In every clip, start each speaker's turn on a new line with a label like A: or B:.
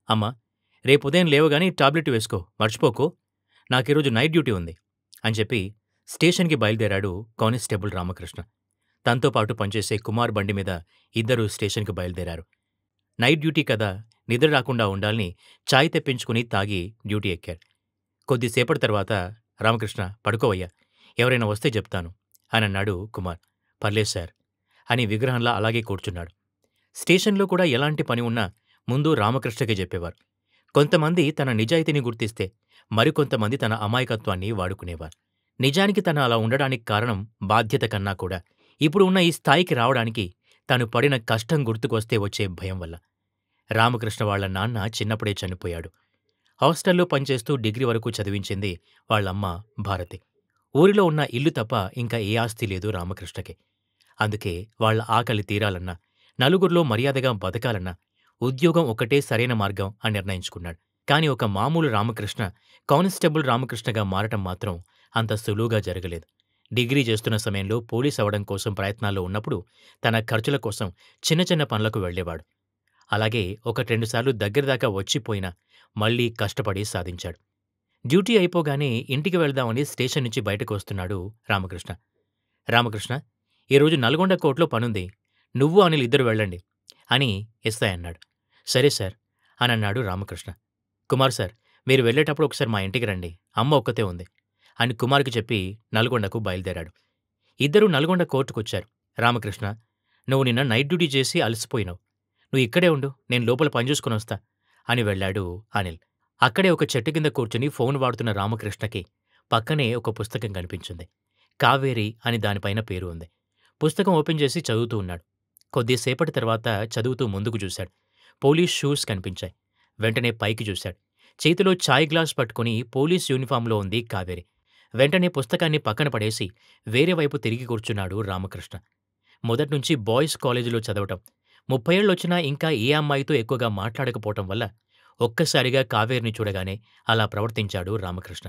A: అమ్మా, రేపుదయం లేవగానే టాబ్లెట్ వేసుకో, మర్చిపోకు. నాకీరోజు నైట్ డ్యూటీ ఉంది అని చెప్పి స్టేషన్‌కి బయలుదేరాడు కానిస్టేబుల్ రామకృష్ణ. తనతో పాటు పనిచేసే కుమార్ బండి మీద ఇద్దరూ స్టేషన్‌కి బయలుదేరారు. నైట్ డ్యూటీ కదా, నిద్ర రాకుండా ఉండాలని చాయ్ తెప్పించుకుని తాగి డ్యూటీ ఎక్కారు. కొద్దిసేపటి తర్వాత రామకృష్ణ, పడుకోవయ్యా, ఎవరైనా వస్తే చెప్తాను అనన్నాడు కుమార్. పర్లేదు సార్ అని విగ్రహంలా అలాగే కూర్చున్నాడు. స్టేషన్‌లో కూడా ఎలాంటి పని ఉన్నా ముందు రామకృష్ణకే చెప్పేవారు. కొంతమంది తన నిజాయితీని గుర్తిస్తే, మరికొంతమంది తన అమాయకత్వాన్ని వాడుకునేవారు. నిజానికి తను అలా ఉండడానికి కారణం బాధ్యత కన్నా కూడా ఇప్పుడు ఉన్న ఈ స్థాయికి రావడానికి తను పడిన కష్టం గుర్తుకొస్తే వచ్చే భయం వల్ల. రామకృష్ణ వాళ్ళ నాన్న చిన్నప్పుడే చనిపోయాడు. హాస్టల్లో పనిచేస్తూ డిగ్రీ వరకు చదివించింది వాళ్ళమ్మ భారతి. ఊరిలో ఉన్న ఇల్లు తప్ప ఇంకా ఏ ఆస్తి లేదు రామకృష్ణకి. అందుకే వాళ్ళ ఆకలి తీరాలన్నా, నలుగురిలో మర్యాదగా బతకాలన్నా ఉద్యోగం ఒక్కటే సరైన మార్గం అని నిర్ణయించుకున్నాడు. కాని ఒక మామూలు రామకృష్ణ కానిస్టేబుల్ రామకృష్ణగా మారటం మాత్రం అంత సులువుగా జరగలేదు. డిగ్రీ చేస్తున్న సమయంలో పోలీస్ అవడం కోసం ప్రయత్నాల్లో ఉన్నప్పుడు తన ఖర్చుల కోసం చిన్న చిన్న పనులకు వెళ్లేవాడు. అలాగే ఒకటి సార్లు దగ్గరదాకా వచ్చిపోయినా మళ్లీ కష్టపడి సాధించాడు. డ్యూటీ అయిపోగానే ఇంటికి వెళ్దామని స్టేషన్ నుంచి బయటకు వస్తున్నాడు రామకృష్ణ. రామకృష్ణ, ఈరోజు నల్గొండ కోర్టులో పనుంది. నువ్వు అనిల్ ఇద్దరు వెళ్ళండి అని ఎస్ఐ అన్నాడు. సరే సార్ అనన్నాడు రామకృష్ణ. కుమార్ సార్, మీరు వెళ్ళేటప్పుడు ఒకసారి మా ఇంటికి రండి, అమ్మ ఒక్కతే ఉంది అని కుమార్కి చెప్పి నల్గొండకు బయలుదేరాడు. ఇద్దరూ నల్గొండ కోర్టుకొచ్చారు. రామకృష్ణ, నువ్వు నిన్న నైట్ డ్యూటీ చేసి అలసిపోయినావు. నువ్వు ఇక్కడే ఉండు, నేను లోపల పనిచూసుకుని వస్తా అని వెళ్ళాడు అనిల్. అక్కడే ఒక చెట్టు కింద కూర్చుని ఫోన్ వాడుతున్న రామకృష్ణకి పక్కనే ఒక పుస్తకం కనిపించింది. కావేరి అని దానిపైన పేరు ఉంది. పుస్తకం ఓపెన్ చేసి చదువుతూ ఉన్నాడు. కొద్దిసేపటి తర్వాత చదువుతూ ముందుకు చూశాడు. పోలీస్ షూస్ కనిపించాయి. వెంటనే పైకి చూశాడు. చేతిలో చాయ్ గ్లాస్ పట్టుకుని పోలీస్ యూనిఫాంలో ఉంది కావేరి. వెంటనే పుస్తకాన్ని పక్కన పడేసి వేరే వైపు తిరిగి కూర్చున్నాడు రామకృష్ణ. మొదట్నుంచి బాయ్స్ కాలేజీలో చదవటం, 30 ఏళ్లొచ్చినా ఇంకా ఏ అమ్మాయితో ఎక్కువగా మాట్లాడకపోవటం వల్ల ఒక్కసారిగా కావేరిని చూడగానే అలా ప్రవర్తించాడు రామకృష్ణ.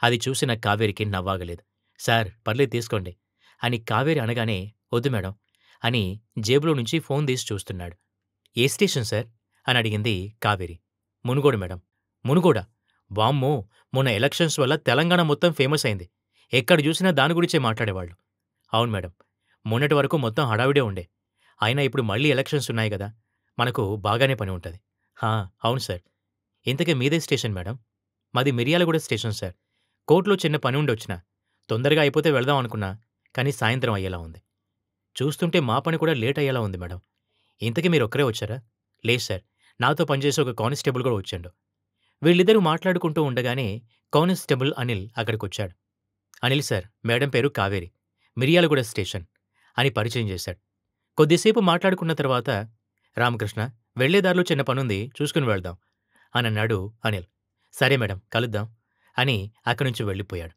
A: అది చూసిన కావేరికి నవ్వాగలేదు. సార్, పర్లేదు తీసుకోండి అని కావేరి అనగానే, వద్దు మేడం అని జేబులో నుంచి ఫోన్ తీసి చూస్తున్నాడు. ఏ స్టేషన్ సార్ అని అడిగింది కావేరి. మునుగోడు మేడం. మునుగోడా? వామ్మో, మొన్న ఎలక్షన్స్ వల్ల తెలంగాణ మొత్తం ఫేమస్ అయింది. ఎక్కడ చూసినా దాని గురించే మాట్లాడేవాళ్ళు. అవును మేడం, మొన్నటి వరకు మొత్తం హడావిడే ఉండే. అయినా ఇప్పుడు మళ్ళీ ఎలక్షన్స్ ఉన్నాయి గదా, మనకు బాగానే పని ఉంటది. హా, అవును సార్. ఇంతకీ మీదే స్టేషన్ మేడం? మాది మిర్యాలగూడ స్టేషన్ సార్. కోర్టులో చిన్న పని ఉండి వచ్చినా. తొందరగా అయిపోతే వెళదాం అనుకున్నా, కానీ సాయంత్రం అయ్యేలా ఉంది. చూస్తుంటే మా పని కూడా లేట్ అయ్యేలా ఉంది మేడం. ఇంతకీ మీరొక్కరే వచ్చారా? లేదు సార్, నాతో పనిచేసే ఒక కానిస్టేబుల్ కూడా వచ్చాడు. వీళ్ళిద్దరూ మాట్లాడుకుంటూ ఉండగానే కానిస్టేబుల్ అనిల్ అక్కడికొచ్చాడు. అనిల్ సార్, మేడం పేరు కావేరి, మిర్యాలగూడ స్టేషన్ అని పరిచయం చేశాడు. కొద్దిసేపు మాట్లాడుకున్న తర్వాత, రామకృష్ణ, వెళ్లేదారిలో చిన్న పనుంది, చూసుకుని వెళ్దాం అనన్నాడు అనిల్. సరే మేడం, కలుద్దాం అని అక్కడ్నుంచి వెళ్ళిపోయాడు.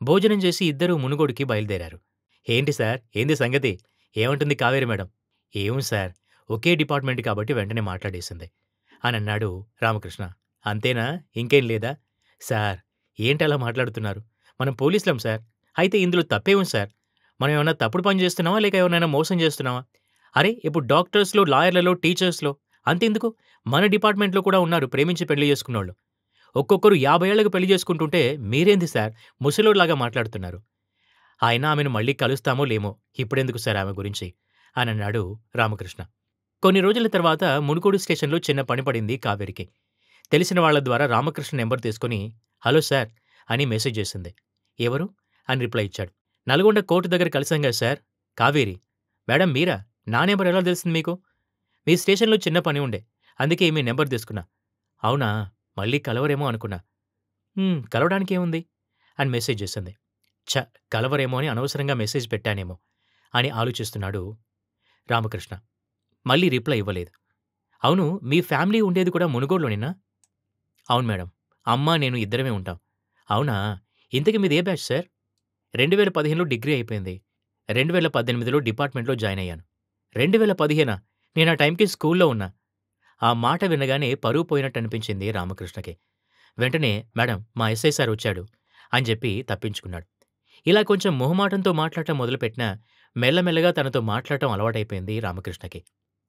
A: భోజనం చేసి ఇద్దరూ మునుగోడుకి బయలుదేరారు. ఏంటి సార్, ఏంది సంగతి? ఏమంటుంది కావేరి మేడం? ఏం సార్, ఒకే డిపార్ట్మెంట్ కాబట్టి వెంటనే మాట్లాడేసింది అనన్నాడు రామకృష్ణ. అంతేనా, ఇంకేం లేదా? సార్, ఏంటలా మాట్లాడుతున్నారు? మనం పోలీసులం సార్. అయితే ఇందులో తప్పేముంది సార్? మనం ఏమన్నా తప్పుడు పని చేస్తున్నామా, లేక ఎవరినైనా మోసం చేస్తున్నామా? అరే, ఇప్పుడు డాక్టర్స్‌లో, లాయర్లలో, టీచర్స్‌లో అంతెందుకు, మన డిపార్ట్మెంట్‌లో కూడా ఉన్నారు ప్రేమించి పెళ్లి చేసుకున్నోళ్ళు. ఒక్కొక్కరు 50 ఏళ్లకు పెళ్లి చేసుకుంటుంటే మీరేంది సార్ ముసలోడిలాగా మాట్లాడుతున్నారు? అయినా ఆమెను మళ్ళీ కలుస్తామో లేమో, ఇప్పుడెందుకు సార్ ఆమె గురించి అనన్నాడు రామకృష్ణ. కొన్ని రోజుల తర్వాత మునుగోడు స్టేషన్‌లో చిన్న పని పడింది కావేరికి. తెలిసిన వాళ్ల ద్వారా రామకృష్ణ నెంబర్ తీసుకుని, హలో సార్ అని మెసేజ్ చేసింది. ఎవరు అని రిప్లై ఇచ్చాడు. నల్గొండ కోర్టు దగ్గర కలిసాం కదా సార్. కావేరి. మేడం మీరా? నా నెంబర్ ఎలా తెలిసింది మీకు? మీ స్టేషన్‌లో చిన్న పని ఉండే, అందుకే మీ నెంబర్ తీసుకున్నా. అవునా, మళ్ళీ కలవరేమో అనుకున్నా. కలవడానికేముంది అని మెసేజ్ చేసింది. ఛ, కలవరేమో అని అనవసరంగా మెసేజ్ పెట్టానేమో అని ఆలోచిస్తున్నాడు రామకృష్ణ. మళ్ళీ రిప్లై ఇవ్వలేదు. అవును, మీ ఫ్యామిలీ ఉండేది కూడా మునుగోడులోనేనా? అవును మేడం, అమ్మ నేను ఇద్దరమే ఉంటాం. అవునా, ఇంతకీ మీదే బ్యాచ్ సార్? 2015లో డిగ్రీ అయిపోయింది. 2018లో డిపార్ట్మెంట్‌లో జాయిన్ అయ్యాను. 2015ఆ? నేను ఆ టైంకి స్కూల్లో ఉన్నా. ఆ మాట వినగానే పరువు పోయినట్టనిపించింది రామకృష్ణకి. వెంటనే, మేడం, మా ఎస్ఐ సార్ వచ్చాడు అని చెప్పి తప్పించుకున్నాడు. ఇలా కొంచెం మొహమాటంతో మాట్లాడటం మొదలుపెట్టినా మెల్లమెల్లగా తనతో మాట్లాడటం అలవాటైపోయింది రామకృష్ణకి.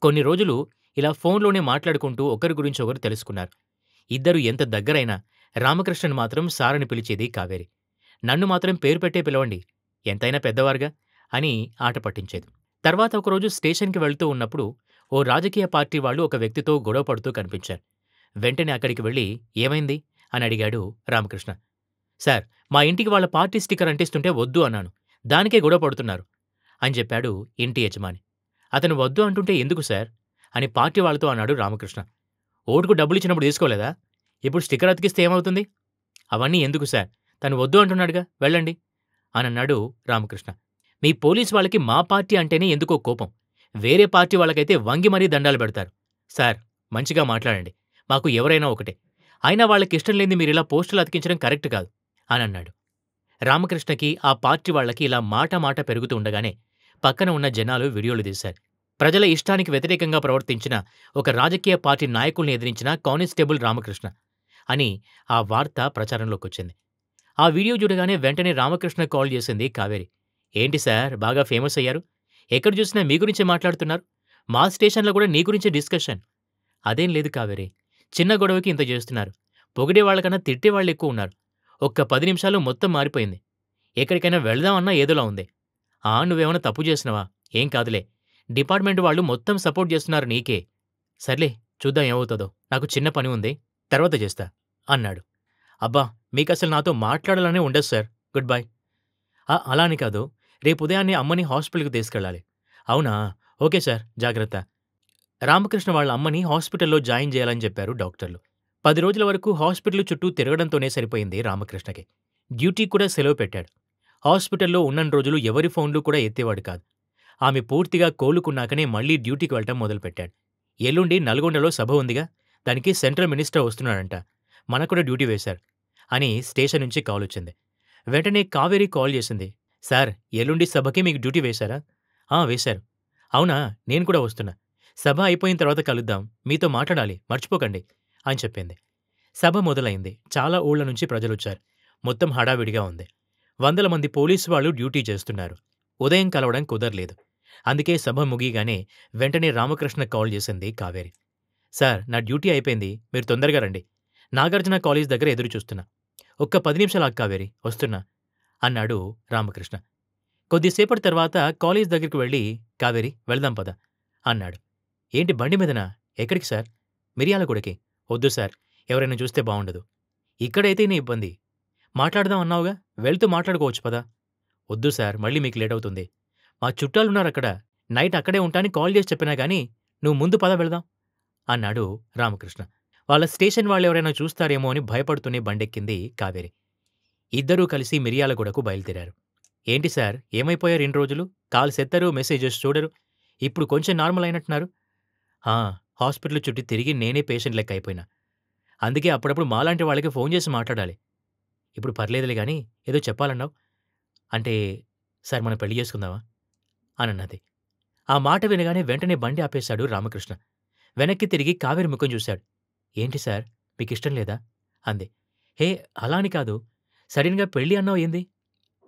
A: కొన్ని రోజులు ఇలా ఫోన్‌లోనే మాట్లాడుకుంటూ ఒకరి గురించి ఒకరు తెలుసుకున్నారు. ఇద్దరు ఎంత దగ్గరైనా రామకృష్ణను మాత్రం సార్ అని పిలిచేది కావేరి. నన్ను మాత్రం పేరు పెట్టే పిలవండి. ఎంతైనా పెద్దవారుగా అని ఆట పట్టించేది. తర్వాత ఒకరోజు స్టేషన్‌కి వెళ్తూ ఉన్నప్పుడు ఓ రాజకీయ పార్టీ వాళ్ళు ఒక వ్యక్తితో గొడవ పడుతూ కనిపించారు. వెంటనే అక్కడికి వెళ్లి ఏమైంది అని అడిగాడు రామకృష్ణ. సార్, మా ఇంటికి వాళ్ళ పార్టీ స్టిక్కర్ అంటిస్తుంటే వద్దు అన్నాను. దానికే గొడవ పడుతున్నారు అని చెప్పాడు ఇంటి యజమాని. అతను వద్దు అంటుంటే ఎందుకు సార్ అని పార్టీ వాళ్ళతో అన్నాడు రామకృష్ణ. ఓటుకు డబ్బులిచ్చినప్పుడు తీసుకోలేదా? ఇప్పుడు స్టిక్కర్ అతికిస్తే ఏమవుతుంది? అవన్నీ ఎందుకు సార్, తను వద్దు అంటున్నాడుగా, వెళ్ళండి అనన్నాడు రామకృష్ణ. మీ పోలీస్ వాళ్ళకి మా పార్టీ అంటేనే ఎందుకో కోపం. వేరే పార్టీ వాళ్ళకైతే వంగి మరీ దండాలు పెడతారు. సార్, మంచిగా మాట్లాడండి. మాకు ఎవరైనా ఒకటే. అయినా వాళ్ళకిష్టం లేనిది మీరిలా పోస్టులు అతికించడం కరెక్ట్ కాదు అనన్నాడు. రామకృష్ణకి ఆ పార్టీ వాళ్ళకి ఇలా మాట మాట పెరుగుతూ ఉండగానే పక్కన ఉన్న జనాలు వీడియోలు తీశారు. ప్రజల ఇష్టానికి వ్యతిరేకంగా ప్రవర్తించిన ఒక రాజకీయ పార్టీ నాయకుల్ని ఎదిరించిన కానిస్టేబుల్ రామకృష్ణ అని ఆ వార్త ప్రచారంలోకొచ్చింది. ఆ వీడియో చూడగానే వెంటనే రామకృష్ణ కాల్ చేసింది కావేరి. ఏంటి సార్, బాగా ఫేమస్ అయ్యారు? ఎక్కడ చూసినా మీ గురించే మాట్లాడుతున్నారు. మా స్టేషన్లో కూడా నీ గురించే డిస్కషన్. అదేం లేదు కావేరి, చిన్న గొడవకి ఇంత చేస్తున్నారు. పొగిడేవాళ్లకన్నా తిట్టేవాళ్ళు ఎక్కువ ఉన్నారు. ఒక్క 10 నిమిషాల్లో మొత్తం మారిపోయింది. ఎక్కడికైనా వెళదామన్నా ఏదోలా ఉంది. నువ్వేమన్నా తప్పు చేసినవా? ఏం కాదులే. డిపార్ట్మెంట్ వాళ్ళు మొత్తం సపోర్ట్ చేస్తున్నారు నీకే. సర్లే, చూద్దాం ఏమవుతుందో. నాకు చిన్న పని ఉంది, తర్వాత చేస్తా అన్నాడు. అబ్బా, మీకసలు నాతో మాట్లాడాలనే ఉండదు సార్. Good bye. అలా అని కాదు. రేపు ఉదయాన్నే అమ్మని హాస్పిటల్‌కి తీసుకెళ్ళాలి. అవునా? ఓకే సార్, జాగ్రత్త. రామకృష్ణ వాళ్ళ అమ్మని హాస్పిటల్‌లో జాయిన్ చేయాలని చెప్పారు డాక్టర్లు. 10 రోజుల వరకు హాస్పిటల్ చుట్టూ తిరగడంతోనే సరిపోయింది రామకృష్ణకి. డ్యూటీ కూడా సెలవు పెట్టాడు. హాస్పిటల్‌లో ఉన్నన్ని రోజులు ఎవరి ఫోన్లు కూడా ఎత్తేవాడు కాదు. ఆమె పూర్తిగా కోలుకున్నాకనే మళ్లీ డ్యూటీకి వెళ్ళటం మొదలుపెట్టాడు. ఎల్లుండి నల్గొండలో సభ ఉందిగా, దానికి సెంట్రల్ మినిస్టర్ వస్తున్నాడంట. మనకు కూడా డ్యూటీ వేశారు అని స్టేషన్ నుంచి కాలొచ్చింది. వెంటనే కావేరి కాల్ చేసింది. సార్, ఎల్లుండి సభకి మీకు డ్యూటీ వేశారా? వేశారు. అవునా? నేను కూడా వస్తున్నా. సభ అయిపోయిన తర్వాత కలుద్దాం. మీతో మాట్లాడాలి, మర్చిపోకండి అని చెప్పింది. సభ మొదలైంది. చాలా ఊళ్ల నుంచి ప్రజలొచ్చారు. మొత్తం హడావిడిగా ఉంది. వందల మంది పోలీసు వాళ్ళు డ్యూటీ చేస్తున్నారు. ఉదయం కలవడం కుదరలేదు. అందుకే సభ ముగియగానే వెంటనే రామకృష్ణ కాల్ చేసింది కావేరి. సార్, నా డ్యూటీ అయిపోయింది. మీరు తొందరగా రండి. నాగార్జున కాలేజ్ దగ్గర ఎదురు చూస్తున్నా. ఒక్క 10 నిమిషాలు ఆగు కావేరి, వస్తున్నా అన్నాడు రామకృష్ణ. కొద్దిసేపటి తర్వాత కాలేజ్ దగ్గరికి వెళ్ళి కావేరి, వెళ్దాం పద అన్నాడు. ఏంటి, బండి మీదనా? ఎక్కడికి సార్? మిర్యాలగూడకి. వద్దు సార్, ఎవరైనా చూస్తే బావుండదు. ఇక్కడైతేనే ఇబ్బంది. మాట్లాడదాం అన్నావుగా, వెళ్తూ మాట్లాడుకోవచ్చు పదా. వద్దు సార్, మళ్ళీ మీకు లేటవుతుంది. మా చుట్టాలున్నారక్కడ. నైట్ అక్కడే ఉంటాని కాల్ చేసి చెప్పినా గాని నువ్వు ముందు పద, వెళదాం అన్నాడు రామకృష్ణ. వాళ్ళ స్టేషన్ వాళ్ళెవరైనా చూస్తారేమో అని భయపడుతూనే బండెక్కింది కావేరి. ఇద్దరూ కలిసి మిర్యాలగూడకు బయలుదేరారు. ఏంటి సార్, ఏమైపోయారు ఇన్ని రోజులు? కాల్స్ ఎత్తరు, మెసేజెస్ చూడరు. ఇప్పుడు కొంచెం నార్మల్ అయినట్టున్నారు. హాస్పిటల్ చుట్టూ తిరిగి నేనే పేషెంట్ లెక్క అయిపోయినా. అందుకే అప్పుడప్పుడు మాలాంటి వాళ్ళకి ఫోన్ చేసి మాట్లాడాలి. ఇప్పుడు పర్లేదులే గాని, ఏదో చెప్పాలన్నావు? అంటే సార్, మనం పెళ్లి చేసుకుందామా అనన్నది. ఆ మాట వినగానే వెంటనే బండి ఆపేశాడు రామకృష్ణ. వెనక్కి తిరిగి కావేరి ముఖం చూశాడు. ఏంటి సార్, మీకిష్టం లేదా అంది. హే, అలా అని కాదు. సడన్‌గా పెళ్లి అన్నావు ఏంది?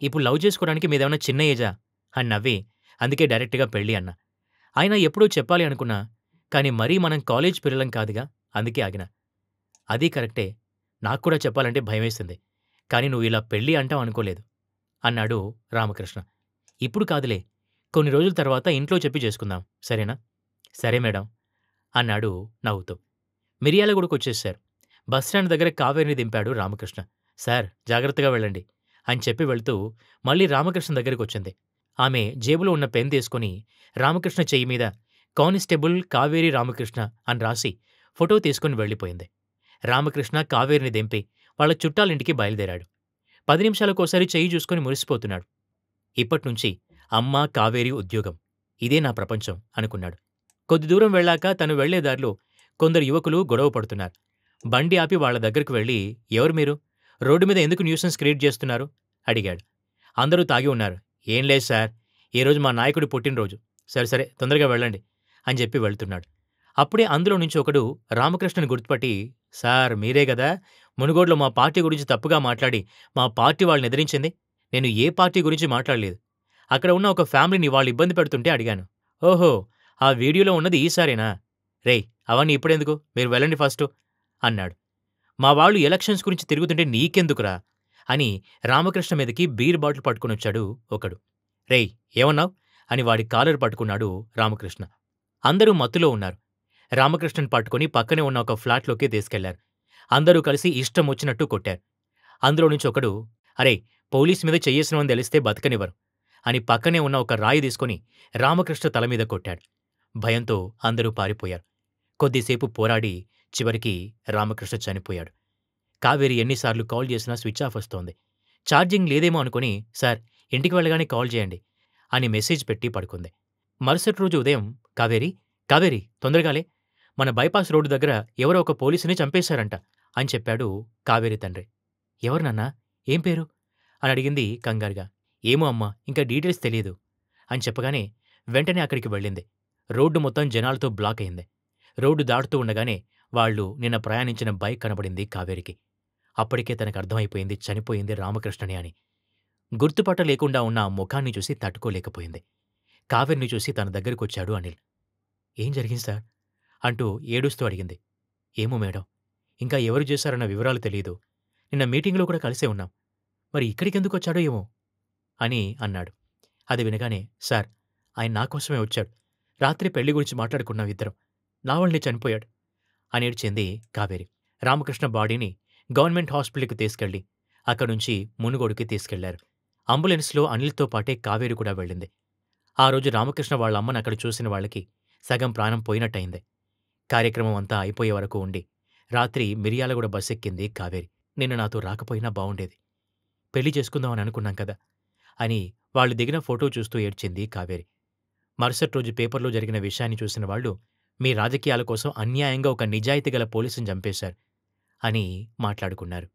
A: ఇప్పుడు లవ్ చేసుకోవడానికి మీదేమన్నా చిన్న ఏజా అని నవ్వి, అందుకే డైరెక్ట్‌గా పెళ్లి అన్నా. అయినా ఎప్పుడూ చెప్పాలి అనుకున్నా, కానీ మరీ మనం కాలేజ్ పిల్లలం కాదుగా, అందుకే ఆగినా. అదీ కరెక్టే. నాకు కూడా చెప్పాలంటే భయమేసింది. కానీ నువ్వు ఇలా పెళ్లి అంటావు అనుకోలేదు అన్నాడు రామకృష్ణ. ఇప్పుడు కాదులే, కొన్ని రోజుల తర్వాత ఇంట్లో చెప్పి చేసుకుందాం, సరేనా? సరే మేడం అన్నాడు నవ్వుతూ. మిర్యాలగూడకొచ్చేశారు. బస్టాండ్ దగ్గర కావేరిని దింపాడు రామకృష్ణ. సార్, జాగ్రత్తగా వెళ్ళండి అని చెప్పి వెళ్తూ మళ్ళీ రామకృష్ణ దగ్గరికొచ్చింది. ఆమె జేబులో ఉన్న పెన్ తీసుకుని రామకృష్ణ చెయ్యి మీద కానిస్టేబుల్ కావేరి రామకృష్ణ అని రాసి ఫోటో తీసుకుని వెళ్ళిపోయింది. రామకృష్ణ కావేరిని దింపి వాళ్ళ చుట్టాలింటికి బయలుదేరాడు. 10 నిమిషాలకోసారి చెయ్యి చూసుకుని మురిసిపోతున్నాడు. ఇప్పట్నుంచి అమ్మ, కావేరి, ఉద్యోగం, ఇదే నా ప్రపంచం అనుకున్నాడు. కొద్ది దూరం వెళ్ళాక తను వెళ్లే దారిలో కొందరు యువకులు గొడవ పడుతున్నారు. బండి ఆపి వాళ్ల దగ్గరకు వెళ్లి, ఎవరు మీరు? రోడ్డు మీద ఎందుకు న్యూసెన్స్ క్రియేట్ చేస్తున్నారు అడిగాడు. అందరూ తాగి ఉన్నారు. ఏం లేదు సార్, ఈరోజు మా నాయకుడి పుట్టినరోజు. సరే సరే, తొందరగా వెళ్ళండి అని చెప్పి వెళ్తున్నాడు. అప్పుడే అందులో నుంచి ఒకడు రామకృష్ణని గుర్తుపట్టి, సార్, మీరే గదా మునుగోడులో మా పార్టీ గురించి తప్పుగా మాట్లాడి మా పార్టీ వాళ్ళని ఎదిరించింది? నేను ఏ పార్టీ గురించి మాట్లాడలేదు. అక్కడ ఉన్న ఒక ఫ్యామిలీని వాళ్ళు ఇబ్బంది పెడుతుంటే అడిగాను. ఓహో, ఆ వీడియోలో ఉన్నది ఈసారేనా? రేయ్! అవన్నీ ఇప్పుడెందుకు? మీరు వెళ్ళండి ఫస్టు అన్నాడు. మా వాళ్ళు ఎలక్షన్స్ గురించి తిరుగుతుంటే నీకెందుకురా? అని రామకృష్ణ మీదకి బీర్ బాటిల్ పట్టుకొనొచ్చాడు ఒకడు. రేయ్! ఏమన్నావు? అని వాడి కాలర్ పట్టుకున్నాడు రామకృష్ణ. అందరూ మత్తులో ఉన్నారు. రామకృష్ణని పట్టుకొని పక్కనే ఉన్న ఒక ఫ్లాట్‌లోకి తీసుకెళ్లారు. అందరూ కలిసి ఇష్టమొచ్చినట్టు కొట్టారు. అందులో నుంచి ఒకడు అరేయ్! పోలీస్ మీద చెయ్యేసినావని తెలిస్తే బతకనివ్వరు అని పక్కనే ఉన్న ఒక రాయి తీసుకొని రామకృష్ణ తల మీద కొట్టాడు. భయంతో అందరూ పారిపోయారు. కొద్దిసేపు పోరాడి చివరికి రామకృష్ణ చనిపోయాడు. కావేరి ఎన్నిసార్లు కాల్ చేసినా స్విచ్ ఆఫ్ వస్తోంది. ఛార్జింగ్ లేదేమో అనుకుని సార్ ఇంటికి వెళ్ళగానే కాల్ చేయండి అని మెసేజ్ పెట్టి పడుకుంది. మరుసటి రోజు ఉదయం కావేరి, కావేరి తొందరగా లే. మన బైపాస్ రోడ్డు దగ్గర ఎవరో ఒక పోలీసుని చంపేశారంట అని చెప్పాడు కావేరి తండ్రి. ఎవరు నాన్నా? ఏం పేరు? అని అడిగింది కంగారుగా. ఏమో అమ్మా ఇంకా డీటెయిల్స్ తెలీదు అని చెప్పగానే వెంటనే అక్కడికి వెళ్ళింది. రోడ్డు మొత్తం జనాలతో బ్లాక్ అయింది. రోడ్డు దాటుతూ ఉండగానే వాళ్ళు నిన్న ప్రయాణించిన బైక్ కనబడింది కావేరికి. అప్పటికే తనకర్థమైపోయింది చనిపోయింది రామకృష్ణనే అని. గుర్తుపట్టలేకుండా ఉన్న ఆ ముఖాన్ని చూసి తట్టుకోలేకపోయింది. కావేరిని చూసి తన దగ్గరకొచ్చాడు అనిల్. ఏం జరిగింది సార్? అంటూ ఏడుస్తూ అడిగింది. ఏమో మేడం. ఇంకా ఎవరు చేశారన్న వివరాలు తెలీదు. నిన్న మీటింగ్‌లో కూడా కలిసే ఉన్నాం. మరి ఇక్కడికెందుకొచ్చాడో ఏమో అని అన్నాడు. అది వినగానే సార్ ఆయన నా కోసమే వచ్చాడు. రాత్రి పెళ్లి గురించి మాట్లాడుకున్నాం ఇద్దరం. నా వల్లనే చనిపోయాడు అని ఏడ్చింది కావేరి. రామకృష్ణ బాడీని గవర్నమెంట్ హాస్పిటల్‌కి తీసుకెళ్లి అక్కడ్నుంచి మునుగోడుకి తీసుకెళ్లారు. అంబులెన్స్‌లో అనిల్‌తో పాటే కావేరి కూడా వెళ్ళింది. ఆ రోజు రామకృష్ణ వాళ్ళ అమ్మని అక్కడ చూసిన వాళ్ళకి సగం ప్రాణం పోయినట్టయింది. కార్యక్రమం అంతా అయిపోయే వరకు ఉండి రాత్రి మిర్యాలగూడ బస్సెక్కింది కావేరి. నిన్న నాతో రాకపోయినా బావుండేది. పెళ్లి చేసుకుందామని అనుకున్నాం కదా! అని వాళ్ళు దిగిన ఫోటో చూస్తూ ఏడ్చింది కావేరి. మరుసటి రోజు పేపర్‌లో జరిగిన విషయాన్ని చూసిన వాళ్ళు మీ రాజకీయాల కోసం అన్యాయంగా ఒక నిజాయితీ గల పోలీసుని చంపేశారు అని మాట్లాడుకున్నారు.